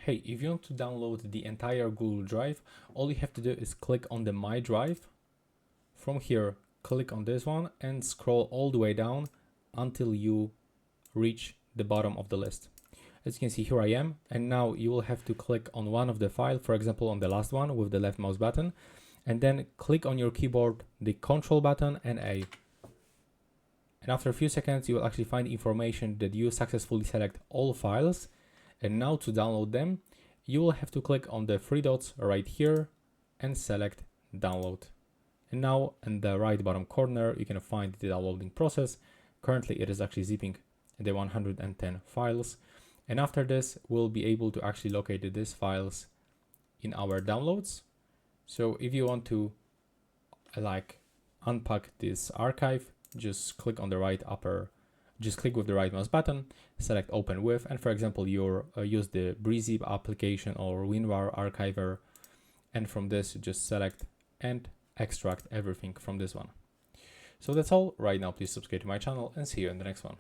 Hey, if you want to download the entire Google Drive, all you have to do is click on the My Drive. From here, click on this one and scroll all the way down until you reach the bottom of the list. As you can see, here I am, and now you will have to click on one of the files, for example, on the last one with the left mouse button, and then click on your keyboard the Control button and A. And after a few seconds, you will actually find information that you successfully select all files. And now to download them, you will have to click on the three dots right here and select download. And now in the right bottom corner, you can find the downloading process. Currently, it is actually zipping the 110 files. And after this, we'll be able to actually locate these files in our downloads. So if you want to unpack this archive, just click on the just click with the right mouse button, select open with, and for example, you use the Breezip application or WinRAR archiver. And from this, just select and extract everything from this one. So that's all right now. Please subscribe to my channel and see you in the next one.